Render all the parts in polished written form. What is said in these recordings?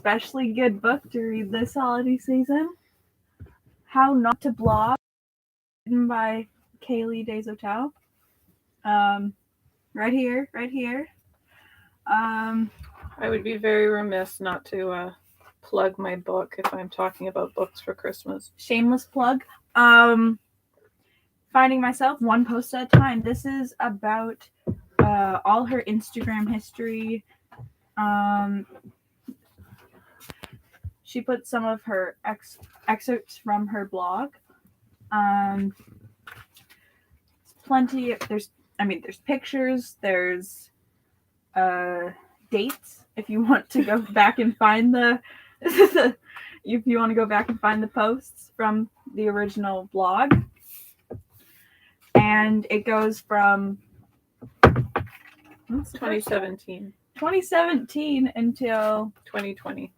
especially good book to read this holiday season. How Not to Blog, written by Desautels. Right here. I would be very remiss not to plug my book if I'm talking about books for Christmas. Shameless plug. Finding Myself, one post at a time. This is about all her Instagram history. She put some of her excerpts from her blog. Plenty. There's pictures. There's dates. If you want to go back and find if you want to go back and find the posts from the original blog. And it goes from 2017 until 2020.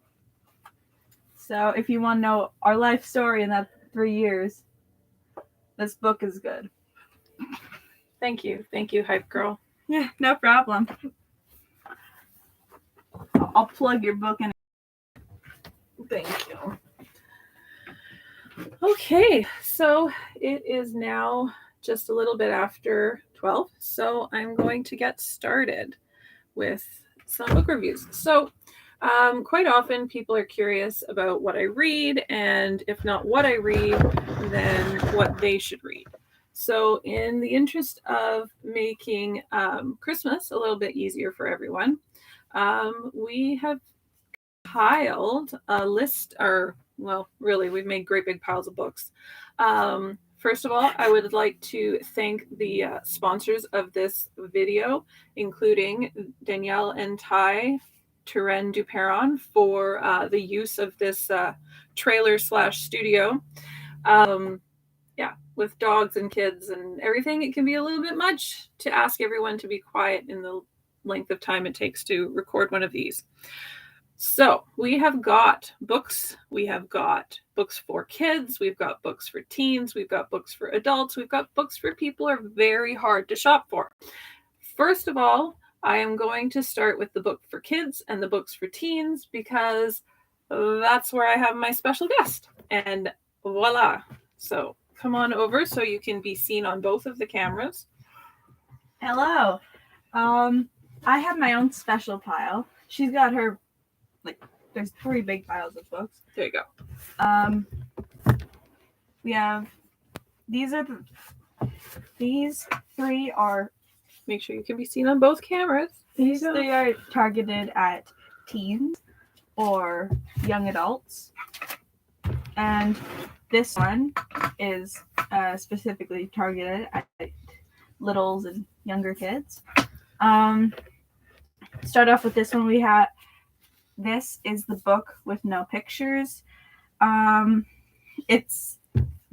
So if you want to know our life story in that 3 years, this book is good. Thank you, hype girl. Yeah, no problem. I'll plug your book in. Thank you. Okay, so it is now just a little bit after 12, so I'm going to get started with some book reviews. So quite often people are curious about what I read, and if not what I read, then what they should read. So in the interest of making Christmas a little bit easier for everyone, we have compiled a list, we've made great big piles of books. First of all, I would like to thank the sponsors of this video, including Danielle and Ty Turenne Duperon for the use of this trailer/studio. With dogs and kids and everything, it can be a little bit much to ask everyone to be quiet in the length of time it takes to record one of these. So we have got books. We have got books for kids. We've got books for teens. We've got books for adults. We've got books for people who are very hard to shop for. First of all, I am going to start with the book for kids and the books for teens because that's where I have my special guest. And voila. So come on over so you can be seen on both of the cameras. Hello. I have my own special pile. She's got her, there's 3 big piles of books. There you go. We have, these 3 are, make sure you can be seen on both cameras. These 3 are targeted at teens or young adults. And this one is specifically targeted at littles and younger kids. Start off with this one. This is the book with no pictures. It's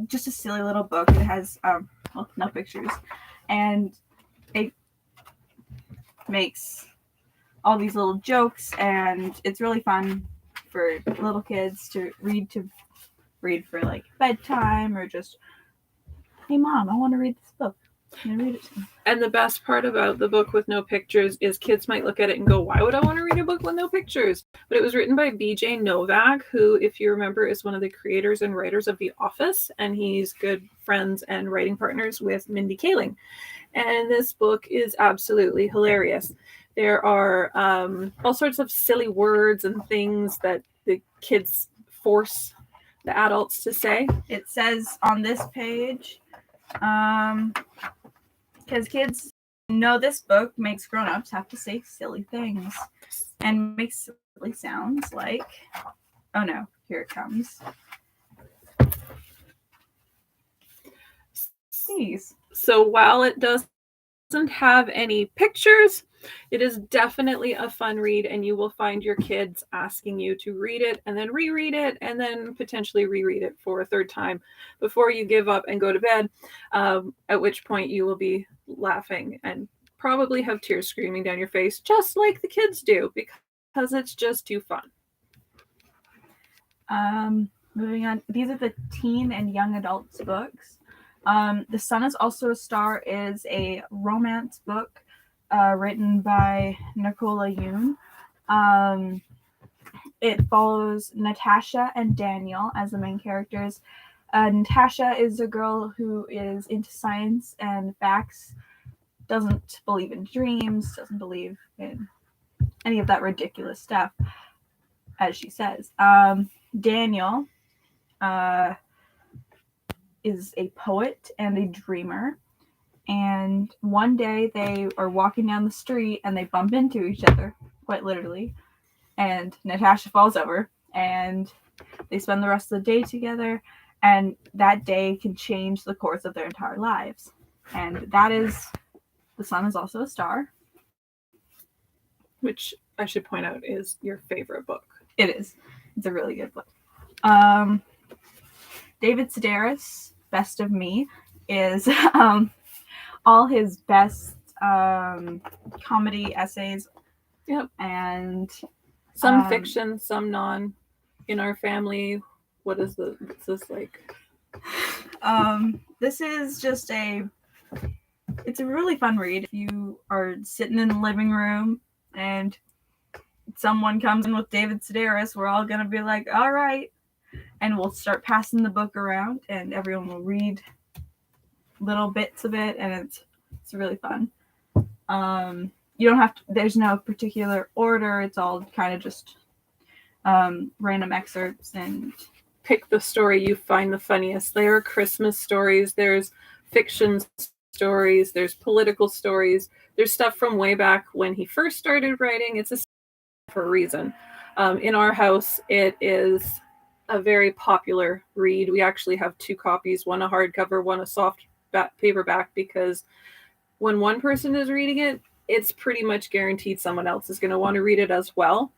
just a silly little book. It has no pictures, and it makes all these little jokes, and it's really fun for little kids to read for like bedtime, or just, hey mom, I want to read this book. Can you read it to me? And the best part about the book with no pictures is kids might look at it and go, why would I want to read a book with no pictures? But it was written by BJ Novak, who, if you remember, is one of the creators and writers of The Office, and he's good friends and writing partners with Mindy Kaling. And this book is absolutely hilarious. There are all sorts of silly words and things that the kids force the adults to say. It says on this page, because kids know this book makes grown-ups have to say silly things and makes silly sounds like, oh no, here it comes. These. So while it doesn't have any pictures, it is definitely a fun read, and you will find your kids asking you to read it and then reread it and then potentially reread it for a 3rd time before you give up and go to bed, at which point you will be laughing and probably have tears streaming down your face, just like the kids do, because it's just too fun. Moving on, these are the teen and young adults books. The Sun is Also a Star is a romance book written by Nicola Yoon. it follows Natasha and Daniel as the main characters. Natasha is a girl who is into science and facts, doesn't believe in dreams, doesn't believe in any of that ridiculous stuff, as she says. Daniel is a poet and a dreamer. And one day they are walking down the street and they bump into each other, quite literally. And Natasha falls over and they spend the rest of the day together. And that day can change the course of their entire lives. And that is The Sun is Also a Star. Which I should point out is your favorite book. It is. It's a really good book. David Sedaris, Best of Me, is all his best comedy essays. Yep. And some fiction, some non. In our family, what's this like? This is just it's a really fun read. If you are sitting in the living room and someone comes in with David Sedaris, we're all going to be like, all right. And we'll start passing the book around and everyone will read little bits of it, and it's really fun. You don't have to, there's no particular order. It's all kind of just random excerpts, and pick the story you find the funniest. There are Christmas stories, there's fiction stories, there's political stories, there's stuff from way back when he first started writing. It's for a reason. In our house, it is a very popular read. We actually have 2 copies, one a hardcover, one a soft paperback, because when one person is reading it, it's pretty much guaranteed someone else is going to want to read it as well.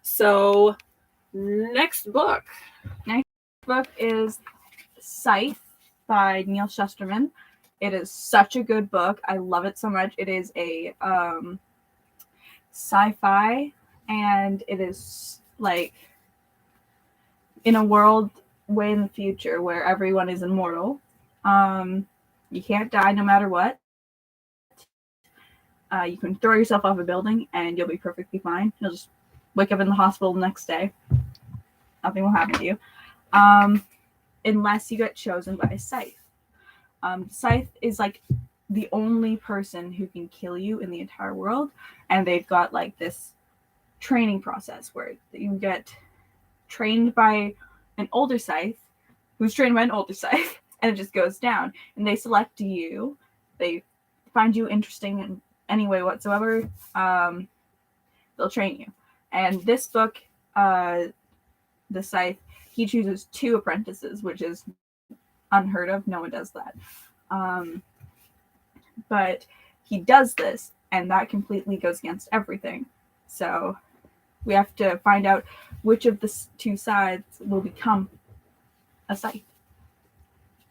So next book is Scythe by Neil Shusterman. It is such a good book. I love it so much. It is a sci-fi, and it is like in a world way in the future where everyone is immortal. You can't die no matter what. You can throw yourself off a building and you'll be perfectly fine. You'll just wake up in the hospital the next day. Nothing will happen to you. Unless you get chosen by a Scythe. Scythe is like the only person who can kill you in the entire world. And they've got like this training process where you get trained by an older Scythe who's trained by an older Scythe, and it just goes down. And they select you. They find you interesting in any way whatsoever. They'll train you. And this book, the Scythe, he chooses 2 apprentices, which is unheard of. No one does that. But he does this, and that completely goes against everything. So we have to find out which of the 2 sides will become a Scythe.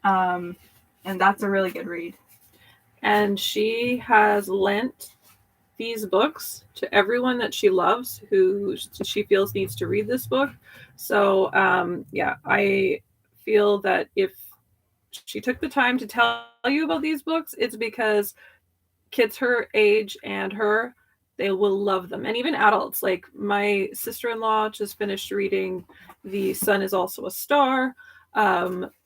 And that's a really good read. And she has lent these books to everyone that she loves who she feels needs to read this book. So I feel that if she took the time to tell you about these books, it's because kids her age and her, they will love them. And even adults, like my sister-in-law just finished reading The Sun is Also a Star.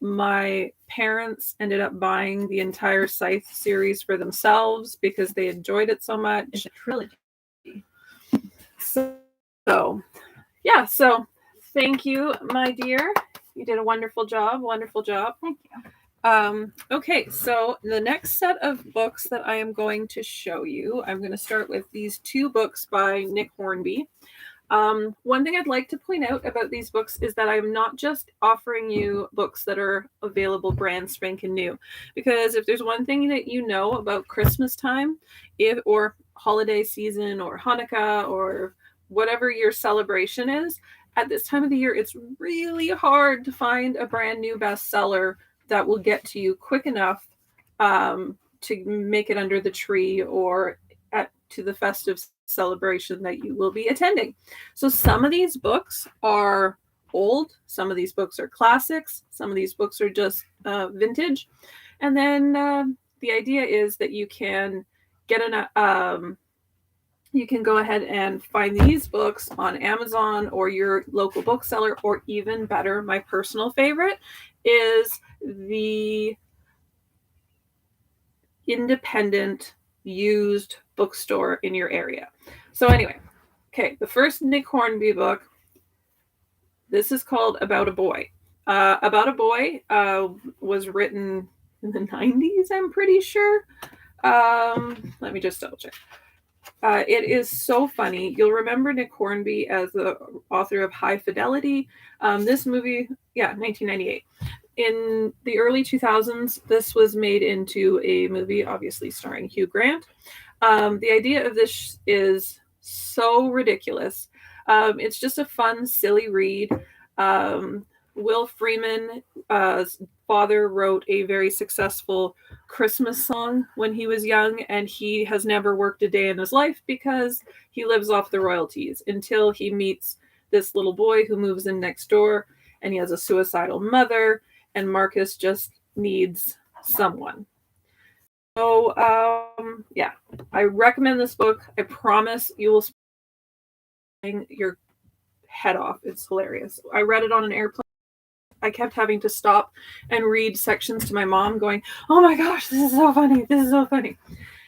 My parents ended up buying the entire Scythe series for themselves because they enjoyed it so much. It's a trilogy. So thank you, my dear. You did a wonderful job. Thank you. Okay, so the next set of books that I am going to show you, I'm going to start with these 2 books by Nick Hornby. One thing I'd like to point out about these books is that I'm not just offering you books that are available brand spanking new, because if there's one thing that you know about Christmas time, or holiday season or Hanukkah or whatever your celebration is, at this time of the year, it's really hard to find a brand new bestseller that will get to you quick enough to make it under the tree or to the festive celebration that you will be attending. So some of these books are old, some of these books are classics, some of these books are just vintage. And then the idea is that you can get you can go ahead and find these books on Amazon or your local bookseller, or even better, my personal favorite is the independent used bookstore in your area. So anyway, okay, the first Nick Hornby book, this is called About a Boy. About a Boy was written in the 90s, I'm pretty sure. Let me just double check. It is so funny. You'll remember Nick Hornby as the author of High Fidelity. This movie, 1998. In the early 2000s, this was made into a movie, obviously starring Hugh Grant. The idea of this is so ridiculous. It's just a fun, silly read. Will Freeman's father wrote a very successful Christmas song when he was young, and he has never worked a day in his life because he lives off the royalties until he meets this little boy who moves in next door, and he has a suicidal mother, and Marcus just needs someone. So, I recommend this book. I promise you will spring your head off. It's hilarious. I read it on an airplane. I kept having to stop and read sections to my mom going, oh my gosh, this is so funny. This is so funny.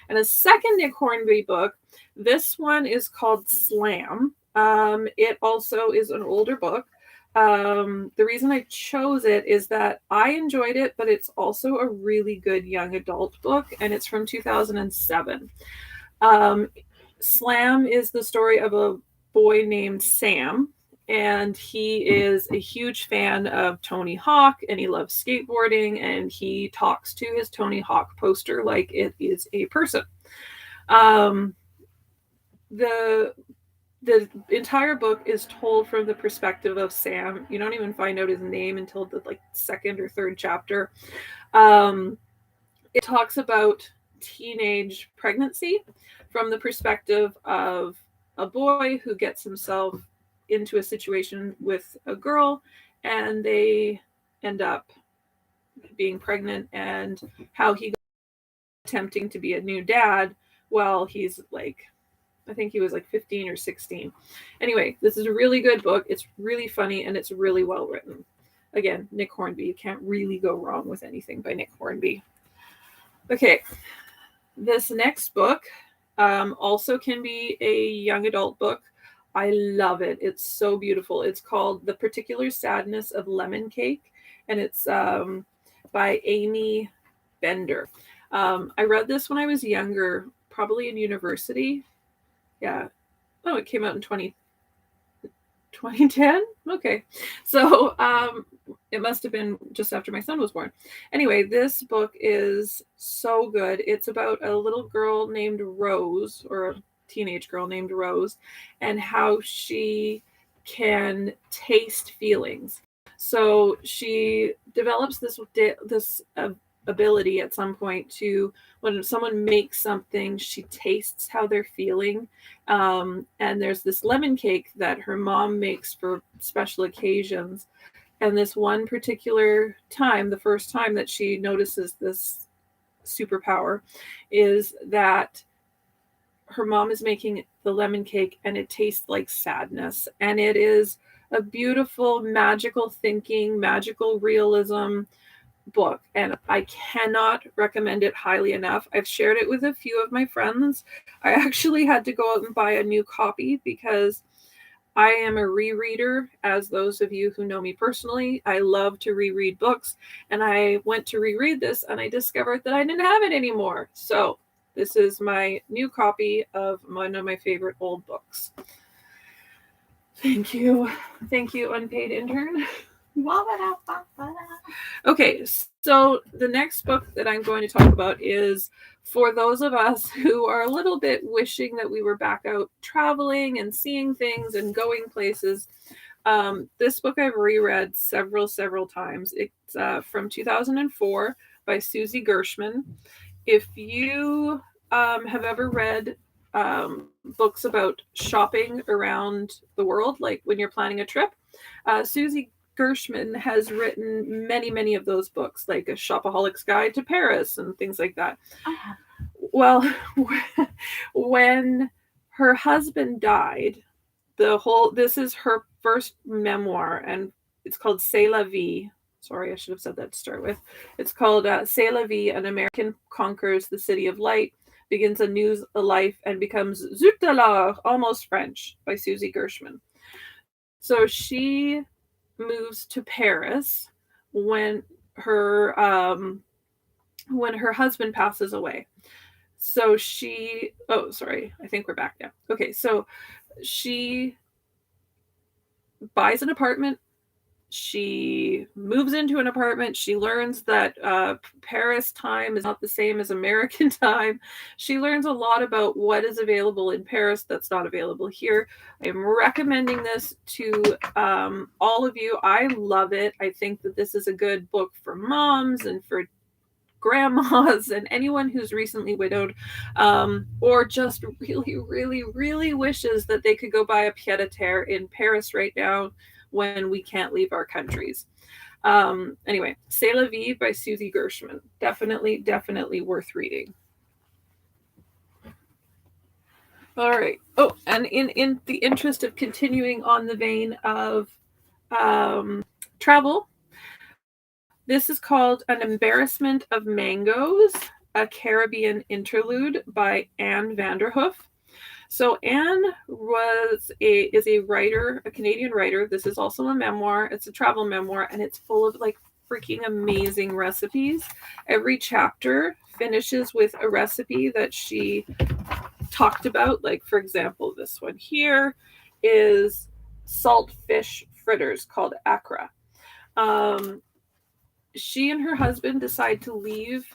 And a second Nick Hornby book, this one is called Slam. It also is an older book. The reason I chose it is that I enjoyed it, but it's also a really good young adult book, and it's from 2007. Slam is the story of a boy named Sam, and he is a huge fan of Tony Hawk, and he loves skateboarding, and he talks to his Tony Hawk poster like it is a person. The entire book is told from the perspective of Sam. You don't even find out his name until the second or third chapter. It talks about teenage pregnancy from the perspective of a boy who gets himself into a situation with a girl, and they end up being pregnant, and how he attempting to be a new dad while he's I think he was 15 or 16. Anyway, this is a really good book. It's really funny, and it's really well written. Again, Nick Hornby. You can't really go wrong with anything by Nick Hornby. Okay, this next book also can be a young adult book. I love it. It's so beautiful. It's called The Particular Sadness of Lemon Cake, and it's by Aimee Bender. I read this when I was younger, probably in university. Yeah. Oh, it came out in 2010? Okay. So it must have been just after my son was born. Anyway, this book is so good. It's about a little girl named Rose, or a teenage girl named Rose, and how she can taste feelings. So she develops this ability at some point to, when someone makes something, she tastes how they're feeling. And there's this lemon cake that her mom makes for special occasions. And this one particular time, the first time that she notices this superpower, is that her mom is making the lemon cake and it tastes like sadness. And it is a beautiful, magical thinking, magical realism book, and I cannot recommend it highly enough. I've shared it with a few of my friends. I actually had to go out and buy a new copy because I am a rereader, as those of you who know me personally. I love to reread books, and I went to reread this and I discovered that I didn't have it anymore. So this is my new copy of one of my favorite old books. Thank you. Thank you, unpaid intern. Okay, so the next book that I'm going to talk about is for those of us who are a little bit wishing that we were back out traveling and seeing things and going places. This book I've reread several times. It's from 2004 by Suzy Gershman. If you have ever read books about shopping around the world, like when you're planning a trip, Suzy Gershman has written many of those books, like A Shopaholic's Guide to Paris and things like that. Well, when her husband died. This is her first memoir, and it's called Cest La Vie. Sorry, I should have said that to start with. It's called Cest La Vie, An American Conquers the City of Light, Begins a New Life, and Becomes Zut Alors, Almost French, by Suzy Gershman. So she moves to Paris when her husband passes away. So I think we're back now. Okay, so she buys an apartment. She moves into an apartment. She learns that Paris time is not the same as American time. She learns a lot about what is available in Paris that's not available here. I am recommending this to all of you. I love it. I think that this is a good book for moms and for grandmas and anyone who's recently widowed, or just really, really, really wishes that they could go buy a pied-à-terre in Paris right now when we can't leave our countries. Anyway, Cest La Vie by Suzy Gershman. Definitely worth reading. All right. Oh, and in the interest of continuing on the vein of travel, this is called An Embarrassment of Mangoes, a Caribbean Interlude by Anne Vanderhoof. So Anne is a writer, a Canadian writer. This is also a memoir. It's a travel memoir, and it's full of like freaking amazing recipes. Every chapter finishes with a recipe that she talked about. Like, for example, this one here is salt fish fritters called akra. She and her husband decide to leave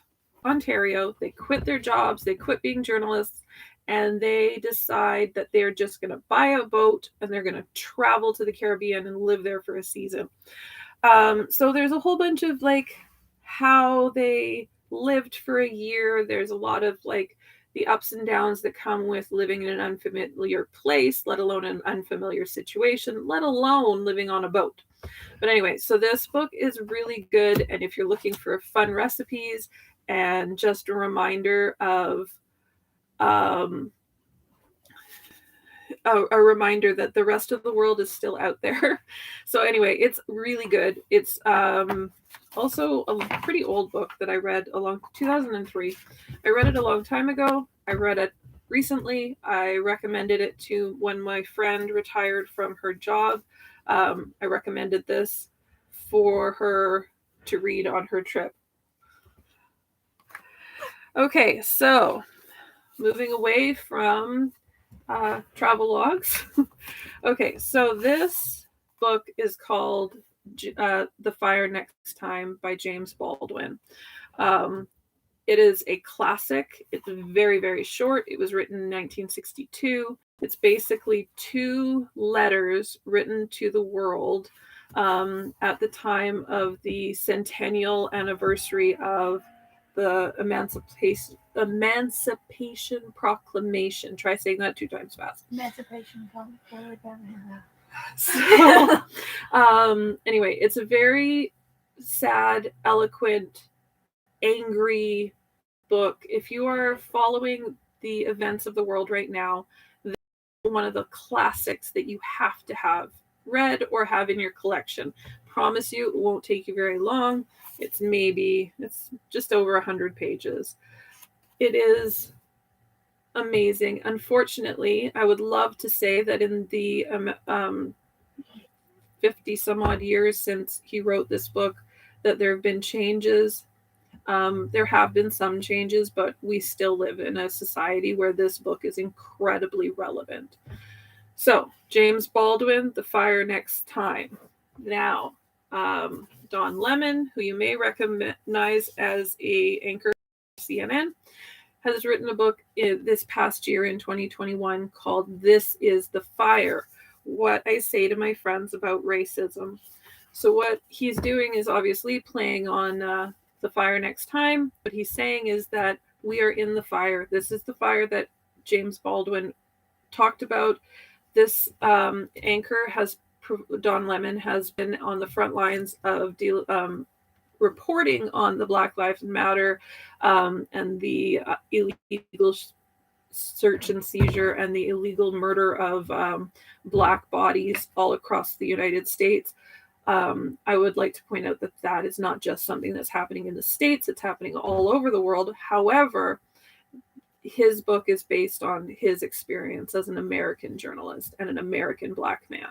Ontario. They quit their jobs. They quit being journalists. And they decide that they're just going to buy a boat and they're going to travel to the Caribbean and live there for a season. So there's a whole bunch of like how they lived for a year. There's a lot of like the ups and downs that come with living in an unfamiliar place, let alone an unfamiliar situation, let alone living on a boat. But anyway, so this book is really good. And if you're looking for fun recipes and just a reminder of a reminder that the rest of the world is still out there. So anyway, it's really good. It's also a pretty old book that I read 2003. I read it a long time ago. I read it recently. I recommended it to when my friend retired from her job. I recommended this for her to read on her trip. Okay, so moving away from travel logs. Okay, so this book is called The Fire Next Time by James Baldwin. It is a classic. It's very, very short. It was written in 1962. It's basically 2 letters written to the world at the time of the centennial anniversary of the Emancipation Proclamation. Try saying that 2 times fast. Emancipation Proclamation. So, anyway, it's a very sad, eloquent, angry book. If you are following the events of the world right now, this is one of the classics that you have to have read or have in your collection. Promise you, it won't take you very long. It's just over 100 pages. It is amazing. Unfortunately, I would love to say that in the 50 some odd years since he wrote this book, that there have been changes. There have been some changes, but we still live in a society where this book is incredibly relevant. So, James Baldwin, The Fire Next Time. Now, Don Lemon, who you may recognize as an anchor at CNN, has written a book this past year in 2021 called This Is the Fire, What I Say to My Friends About Racism. So what he's doing is obviously playing on The Fire Next Time. What he's saying is that we are in the fire. This is the fire that James Baldwin talked about. This anchor Don Lemon has been on the front lines of reporting on the Black Lives Matter and the illegal search and seizure and the illegal murder of Black bodies all across the United States. I would like to point out that that is not just something that's happening in the States, it's happening all over the world. However, his book is based on his experience as an American journalist and an American Black man.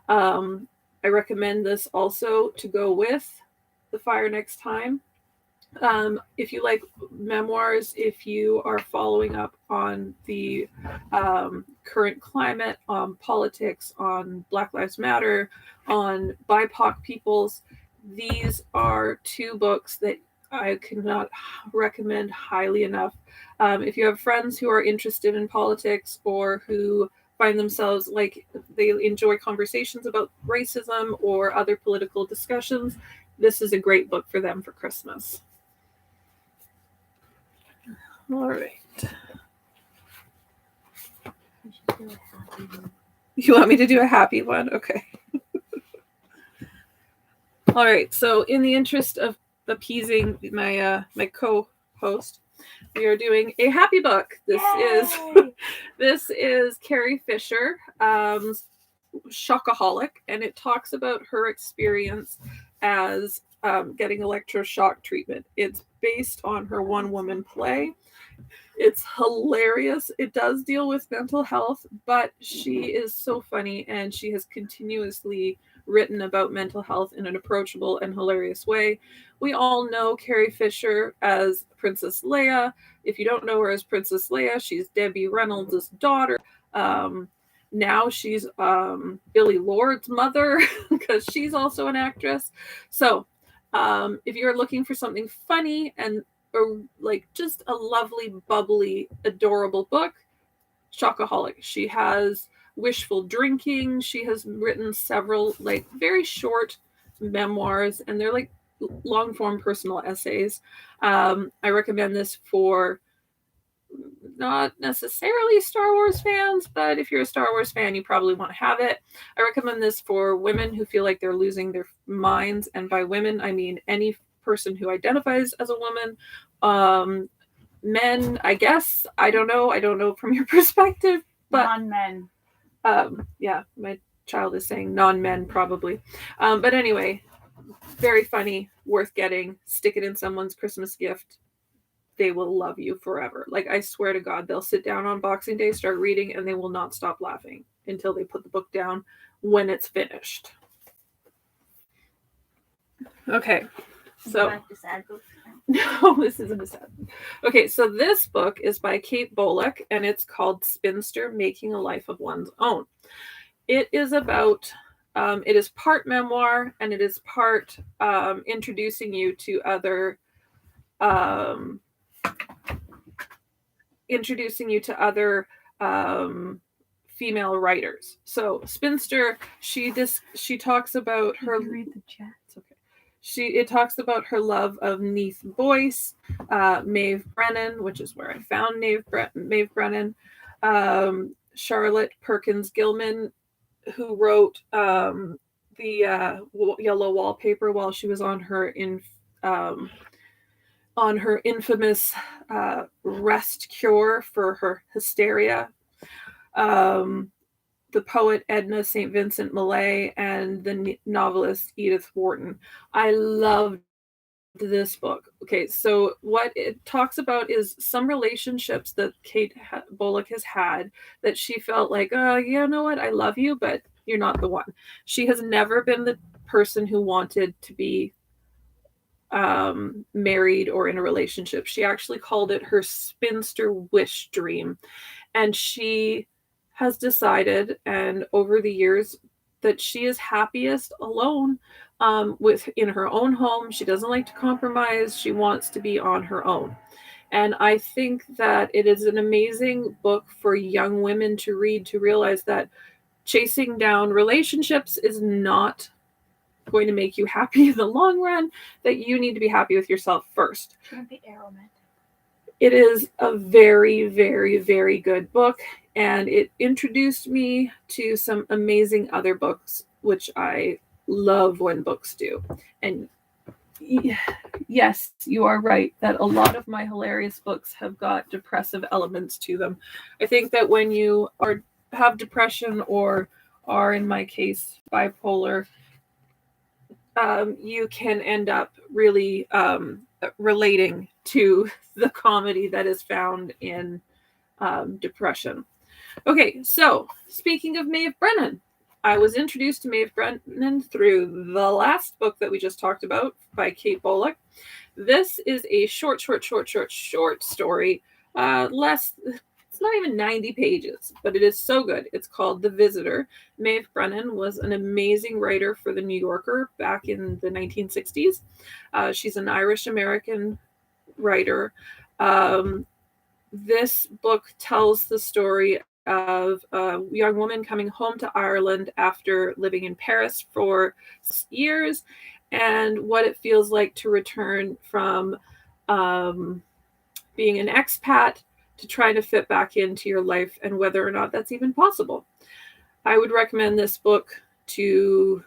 I recommend this also to go with The Fire Next Time. If you like memoirs, if you are following up on the current climate, on politics, on Black Lives Matter, on BIPOC peoples, these are two books that I cannot recommend highly enough. If you have friends who are interested in politics or who find themselves like they enjoy conversations about racism or other political discussions, this is a great book for them for Christmas. All right. You want me to do a happy one? Okay. All right. So in the interest of appeasing my my co-host, we are doing a happy book. This is Carrie Fisher, Shockaholic, and it talks about her experience as getting electroshock treatment. It's based on her one-woman play. It's hilarious. It does deal with mental health, but she is so funny, and she has continuously written about mental health in an approachable and hilarious way. We all know Carrie Fisher as Princess Leia. If you don't know her as Princess Leia, she's Debbie Reynolds' daughter. Now she's Billy Lord's mother because she's also an actress. So if you're looking for something funny and or like just a lovely, bubbly, adorable book, Shockaholic. She has Wishful Drinking. She has written several like very short memoirs, and they're like long form personal essays. I recommend this for not necessarily Star Wars fans, but if you're a Star Wars fan, you probably want to have it. I recommend this for women who feel like they're losing their minds, and by women I mean any person who identifies as a woman. Men, I guess. I don't know from your perspective, but non-men. Yeah, my child is saying non-men probably. But anyway, very funny, worth getting. Stick it in someone's Christmas gift. They will love you forever. Like, I swear to God, they'll sit down on Boxing Day, start reading, and they will not stop laughing until they put the book down when it's finished. Okay. So, no, this isn't a sad book. Okay, so this book is by Kate Bolick, and it's called Spinster, Making a Life of One's Own. It is about, it is part memoir, and it is part introducing you to other female writers. So Spinster, she talks about her. Read the chat. It's okay. It talks about her love of Neith Boyce, Maeve Brennan, which is where I found Maeve Brennan, Charlotte Perkins Gilman, who wrote the Yellow Wallpaper while she was on her infamous rest cure for her hysteria. The poet Edna St. Vincent Millay, and the novelist Edith Wharton. I loved this book. Okay, so what it talks about is some relationships that Kate Bolick has had that she felt like, oh, you know what, I love you, but you're not the one. She has never been the person who wanted to be married or in a relationship. She actually called it her spinster wish dream. And she has decided, and over the years, that she is happiest alone in her own home. She doesn't like to compromise. She wants to be on her own. And I think that it is an amazing book for young women to read, to realize that chasing down relationships is not going to make you happy in the long run, that you need to be happy with yourself first. Shouldn't be aromatic. It is a very, very, very good book, and it introduced me to some amazing other books, which I love when books do. And yes, you are right that a lot of my hilarious books have got depressive elements to them. I think that when you have depression or are, in my case, bipolar, you can end up really relating to the comedy that is found in depression. Okay, so speaking of Maeve Brennan, I was introduced to Maeve Brennan through the last book that we just talked about by Kate Bolick. This is a short story. It's not even 90 pages, but it is so good. It's called The Visitor. Maeve Brennan was an amazing writer for The New Yorker back in the 1960s. She's an Irish-American writer. This book tells the story of a young woman coming home to Ireland after living in Paris for years, and what it feels like to return from being an expat to try to fit back into your life, and whether or not that's even possible. I would recommend this book to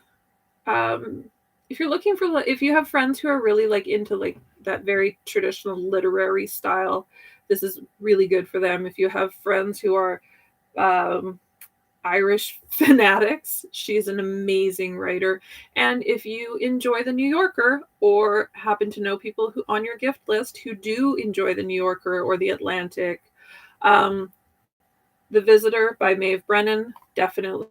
if you're looking for, if you have friends who are really like into like that very traditional literary style, this is really good for them. If you have friends who are Irish fanatics, she's an amazing writer. And if you enjoy The New Yorker or happen to know people who on your gift list who do enjoy The New Yorker or The Atlantic, The Visitor by Maeve Brennan, definitely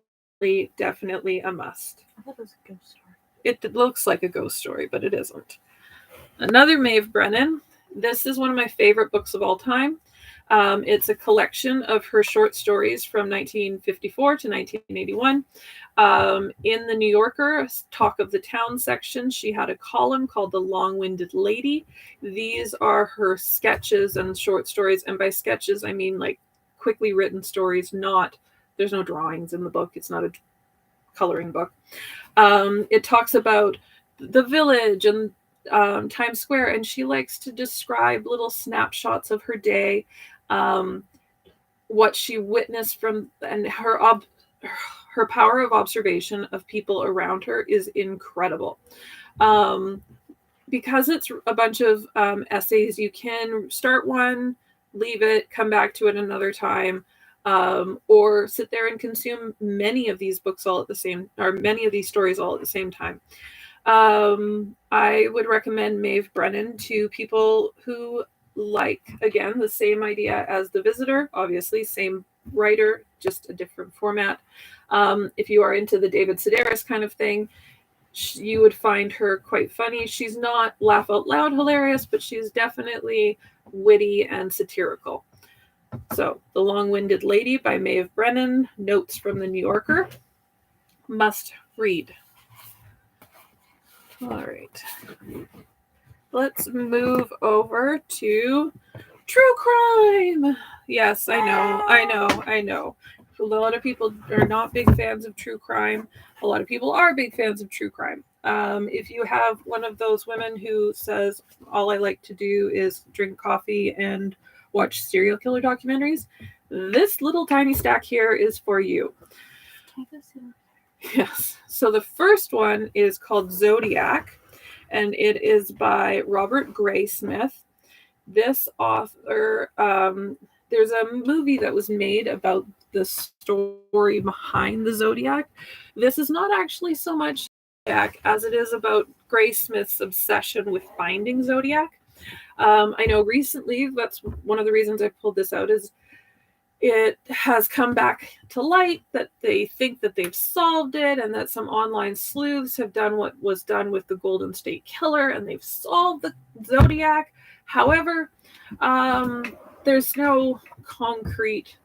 a must. I thought it was a ghost story. It looks like a ghost story, but it isn't. Another Maeve Brennan. This is one of my favorite books of all time. It's a collection of her short stories from 1954 to 1981. In the New Yorker Talk of the Town section, she had a column called The Long-Winded Lady. These are her sketches and short stories. And by sketches, I mean like quickly written stories, there's no drawings in the book. It's not a coloring book. It talks about the village and Times Square, and she likes to describe little snapshots of her day, what she witnessed from, and her power of observation of people around her is incredible. Because it's a bunch of essays, you can start one, leave it, come back to it another time, or sit there and consume many of these books all at the same, or many of these stories all at the same time. I would recommend Maeve Brennan to people who like, again, the same idea as The Visitor, obviously, same writer, just a different format. If you are into the David Sedaris kind of thing, you would find her quite funny. She's not laugh out loud hilarious, but she's definitely witty and satirical. So, The Long-Winded Lady by Maeve Brennan, notes from the New Yorker, must read. All right. Let's move over to true crime. Yes, I know. A lot of people are not big fans of true crime. A lot of people are big fans of true crime. If you have one of those women who says, all I like to do is drink coffee and watch serial killer documentaries, this little tiny stack here is for you. Yes. So the first one is called Zodiac, and it is by Robert Graysmith. This author, there's a movie that was made about the story behind the Zodiac. This is not actually so much Zodiac as it is about Graysmith's obsession with finding Zodiac. I know recently, that's one of the reasons I pulled this out, is it has come back to light that they think that they've solved it, and that some online sleuths have done what was done with the Golden State Killer, and they've solved the Zodiac. However, there's no concrete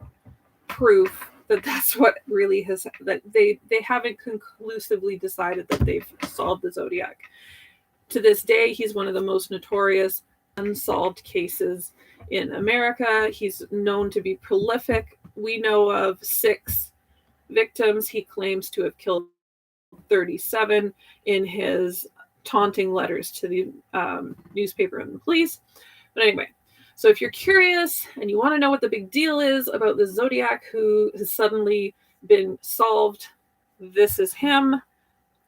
proof that that's what really has, that they haven't conclusively decided that they've solved the Zodiac. To this day, he's one of the most notorious unsolved cases in America. He's known to be prolific. We know of 6 victims. He claims to have killed 37 in his taunting letters to the newspaper and the police. But anyway, so if you're curious and you want to know what the big deal is about the Zodiac who has suddenly been solved, this is him.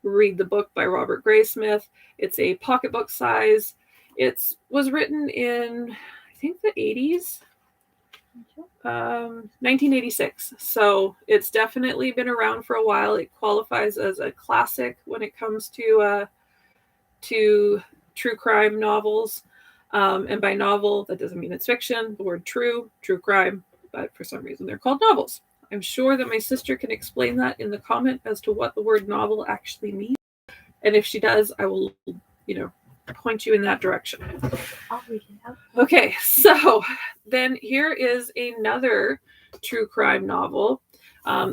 read the book by Robert Graysmith. It's a pocketbook size. It was written in, I think, the 80s. 1986. So it's definitely been around for a while. It qualifies as a classic when it comes to true crime novels. And by novel, that doesn't mean it's fiction. The word true crime, but for some reason they're called novels. I'm sure that my sister can explain that in the comment as to what the word novel actually means. And if she does, I will, point you in that direction. I'll read it out. Okay, so then here is another true crime novel.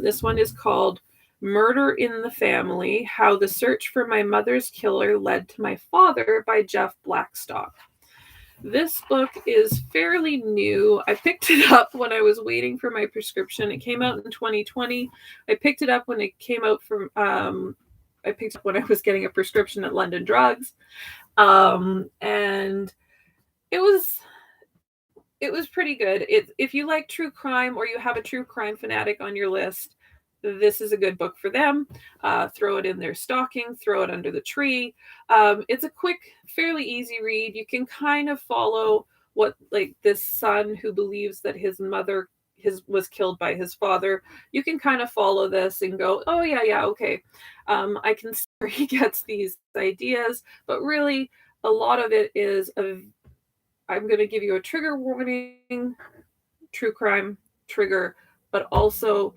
This one is called Murder in the Family: How the Search for My Mother's Killer Led to My Father by Jeff Blackstock. This book is fairly new. I picked it up when I was waiting for my prescription. It came out in 2020. I picked it up when it came out from, I picked it up when I was getting a prescription at London Drugs. And it was pretty good. If you like true crime or you have a true crime fanatic on your list, this is a good book for them. Throw it in their stocking, throw it under the tree. It's a quick, fairly easy read. You can kind of follow what, like, this son who believes that his mother was killed by his father. You can kind of follow this and go, oh yeah, okay. I can see where he gets these ideas, but really a lot of it is I'm going to give you a trigger warning, true crime trigger, but also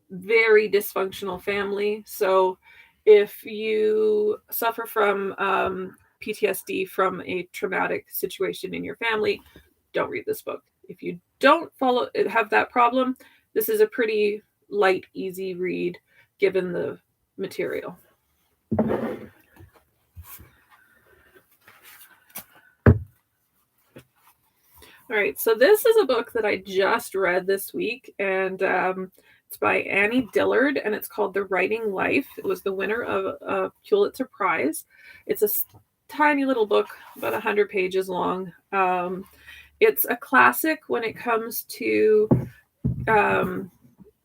very dysfunctional family. So if you suffer from PTSD from a traumatic situation in your family, don't read this book. If you don't have that problem, this is a pretty light, easy read given the material. All right, so this is a book that I just read this week, and it's by Annie Dillard, and it's called The Writing Life. It was the winner of a Pulitzer Prize. It's a tiny little book, about 100 pages long. It's a classic when it comes to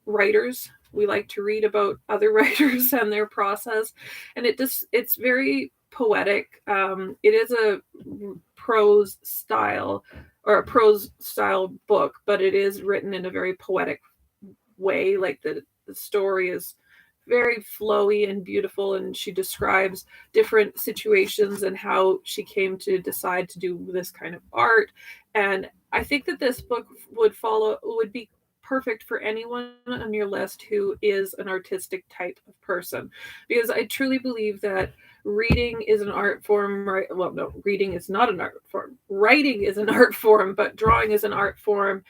writers. We like to read about other writers and their process, and it's very poetic. It is a prose style book, but it is written in a very poetic way. Like the story is very flowy and beautiful, and she describes different situations and how she came to decide to do this kind of art. And I think that this book would be perfect for anyone on your list who is an artistic type of person, because I truly believe that reading is an art form, right? Well, no, reading is not an art form. Writing is an art form, but drawing is an art form.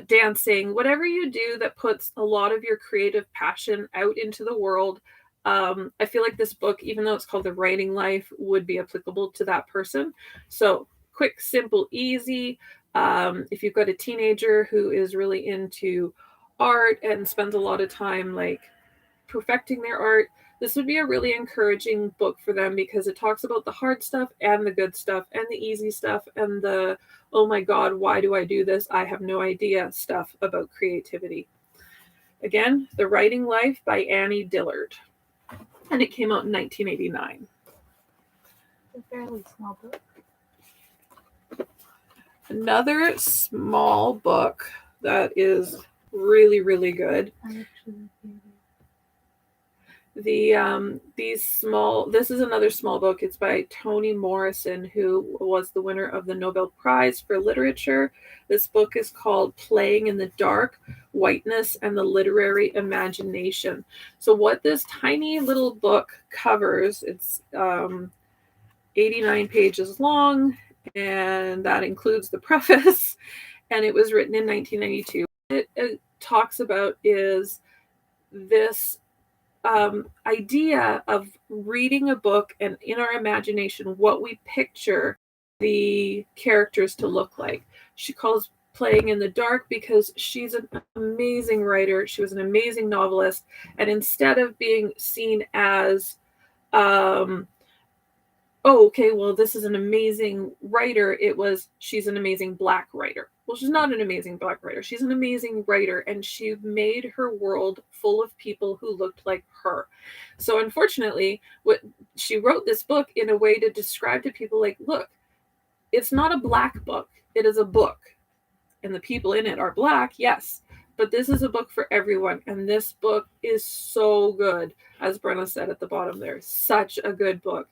Dancing, whatever you do that puts a lot of your creative passion out into the world. I feel like this book, even though it's called The Writing Life, would be applicable to that person. So quick, simple, easy. If you've got a teenager who is really into art and spends a lot of time like perfecting their art, this would be a really encouraging book for them, because it talks about the hard stuff and the good stuff and the easy stuff and the, oh my God, why do I do this? I have no idea stuff about creativity. Again, The Writing Life by Annie Dillard. And it came out in 1989. It's a fairly small book. Another small book that is really, really good. This is another small book. It's by Toni Morrison, who was the winner of the Nobel Prize for Literature. This book is called Playing in the Dark: Whiteness and the Literary Imagination. So what this tiny little book covers, it's 89 pages long, and that includes the preface, and it was written in 1992. It talks about is this idea of reading a book and in our imagination what we picture the characters to look like. She calls Playing in the Dark because she's an amazing writer. She was an amazing novelist, and instead of being seen as oh, okay, well, this is an amazing writer, it was, she's an amazing Black writer. well, she's not an amazing Black writer. She's an amazing writer, and she made her world full of people who looked like her. So unfortunately, she wrote this book in a way to describe to people like, look, it's not a Black book. It is a book. And the people in it are Black, yes. But this is a book for everyone. And this book is so good. As Brennan said at the bottom there, such a good book.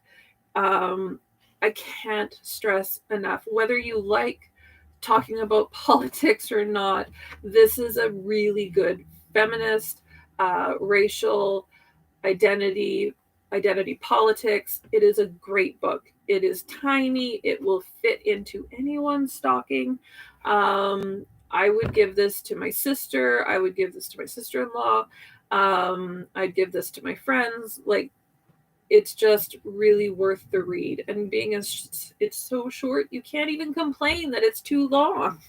I can't stress enough. Whether you like talking about politics or not, this is a really good feminist, racial identity politics. It is a great book. It is tiny. It will fit into anyone's stocking. I would give this to my sister. I would give this to my sister-in-law. I'd give this to my friends. Like, it's just really worth the read. And being it's so short, you can't even complain that it's too long.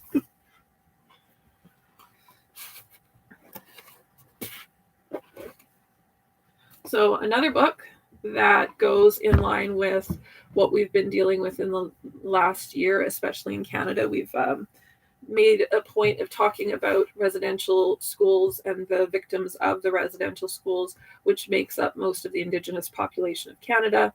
So another book that goes in line with what we've been dealing with in the last year, especially in Canada. We've made a point of talking about residential schools and the victims of the residential schools, which makes up most of the Indigenous population of Canada.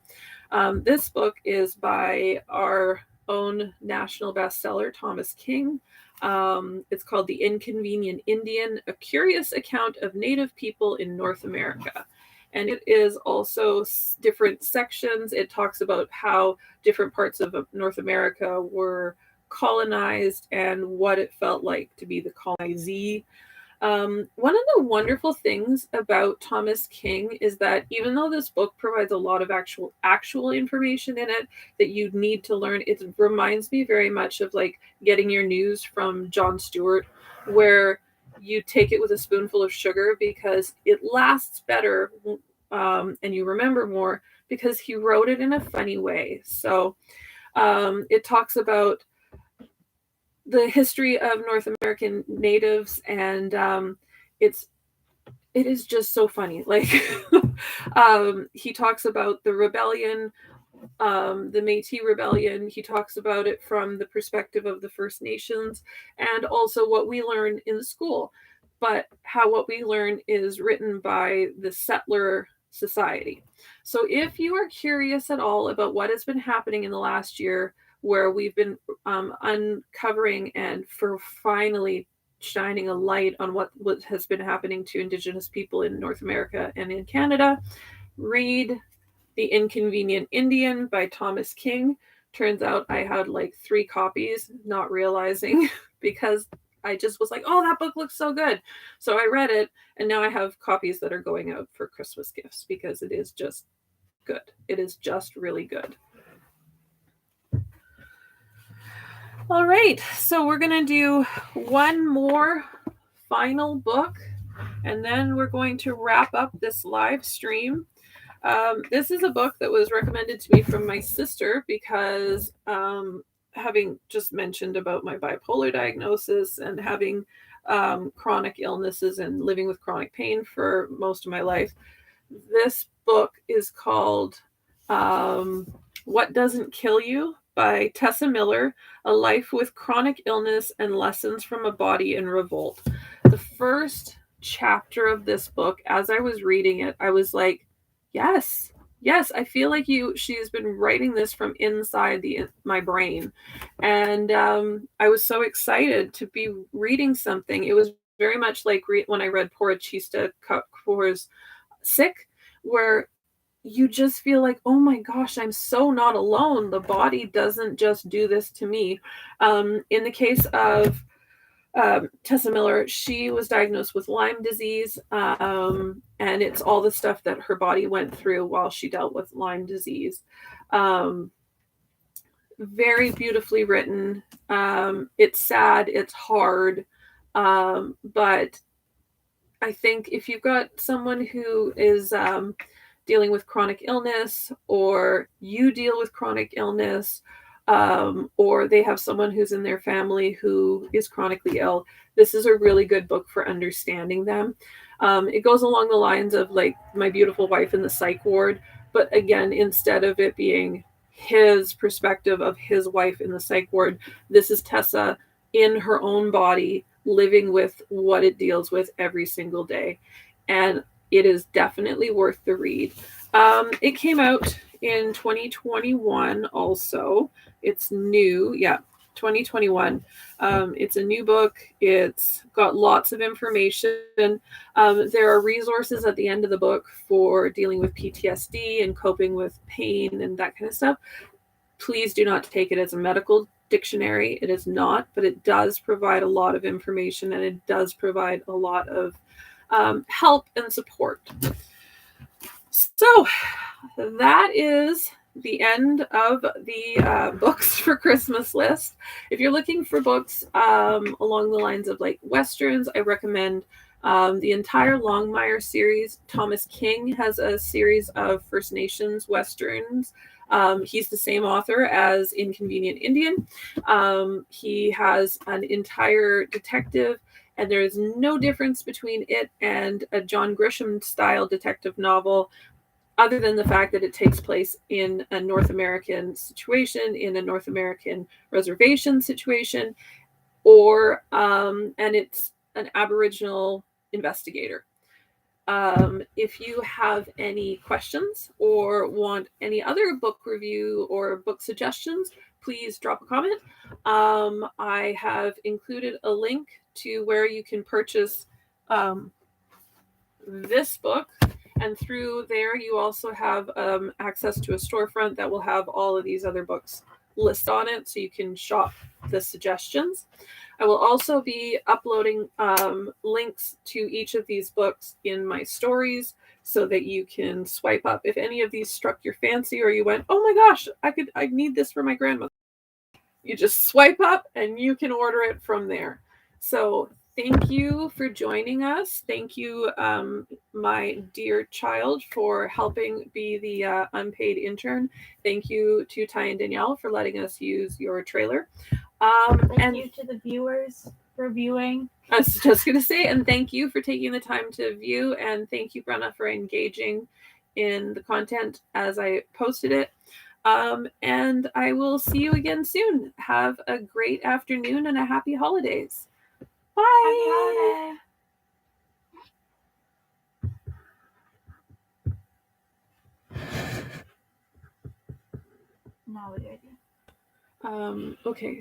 This book is by our own national bestseller, Thomas King. It's called The Inconvenient Indian, A Curious Account of Native People in North America. And it is also different sections. It talks about how different parts of North America were colonized and what it felt like to be the colonizee. One of the wonderful things about Thomas King is that even though this book provides a lot of actual information in it that you need to learn, it reminds me very much of like getting your news from Jon Stewart, where you take it with a spoonful of sugar because it lasts better, and you remember more because he wrote it in a funny way. So it talks about the history of North American natives, and it is just so funny. Like he talks about the rebellion, the Métis rebellion. He talks about it from the perspective of the First Nations, and also what we learn in the school, but how what we learn is written by the settler society. So if you are curious at all about what has been happening in the last year, where we've been uncovering and for finally shining a light on what has been happening to Indigenous people in North America and in Canada, read The Inconvenient Indian by Thomas King. Turns out I had like 3 copies, not realizing, because I just was like, oh, that book looks so good. So I read it, and now I have copies that are going out for Christmas gifts because it is just good. It is just really good. All right, so we're going to do one more final book, and then we're going to wrap up this live stream. This is a book that was recommended to me from my sister because having just mentioned about my bipolar diagnosis and having chronic illnesses and living with chronic pain for most of my life, this book is called What Doesn't Kill You by Tessa Miller, A Life with Chronic Illness and Lessons from a Body in Revolt. The first chapter of this book, as I was reading it, I was like, yes, I feel like she's been writing this from inside my brain. And I was so excited to be reading something. It was very much like when I read Porachista Kapoor's Sick, where you just feel like, oh my gosh, I'm so not alone. The body doesn't just do this to me. In the case of Tessa Miller, she was diagnosed with Lyme disease, and it's all the stuff that her body went through while she dealt with Lyme disease. Very beautifully written. It's sad, it's hard, but I think if you've got someone who is dealing with chronic illness, or you deal with chronic illness, or they have someone who's in their family who is chronically ill, this is a really good book for understanding them. It goes along the lines of like My Beautiful Wife in the Psych Ward, but again, instead of it being his perspective of his wife in the psych ward, this is Tessa in her own body, living with what it deals with every single day. And it is definitely worth the read. It came out in 2021 also. It's new. Yeah, 2021. It's a new book. It's got lots of information. There are resources at the end of the book for dealing with PTSD and coping with pain and that kind of stuff. Please do not take it as a medical dictionary. It is not, but it does provide a lot of information, and it does provide a lot of help and support. So that is the end of the books for Christmas list. If you're looking for books along the lines of like Westerns, I recommend the entire Longmire series. Thomas King has a series of First Nations Westerns. He's the same author as Inconvenient Indian. He has an entire detective, and there is no difference between it and a John Grisham style detective novel, other than the fact that it takes place in a North American situation, in a North American reservation situation, or and it's an Aboriginal investigator. If you have any questions or want any other book review or book suggestions, please drop a comment. I have included a link to where you can purchase this book, and through there you also have access to a storefront that will have all of these other books listed on it, so you can shop the suggestions. I will also be uploading links to each of these books in my stories, so that you can swipe up if any of these struck your fancy, or you went, oh my gosh, I need this for my grandmother. You just swipe up and you can order it from there. So thank you for joining us. Thank you, my dear child, for helping be the unpaid intern. Thank you to Ty and Danielle for letting us use your trailer. Thank you to the viewers for viewing. I was just going to say, and thank you for taking the time to view, and thank you, Brenna, for engaging in the content as I posted it. And I will see you again soon. Have a great afternoon and a happy holidays. Bye. Happy holiday. Now what do I do? Okay.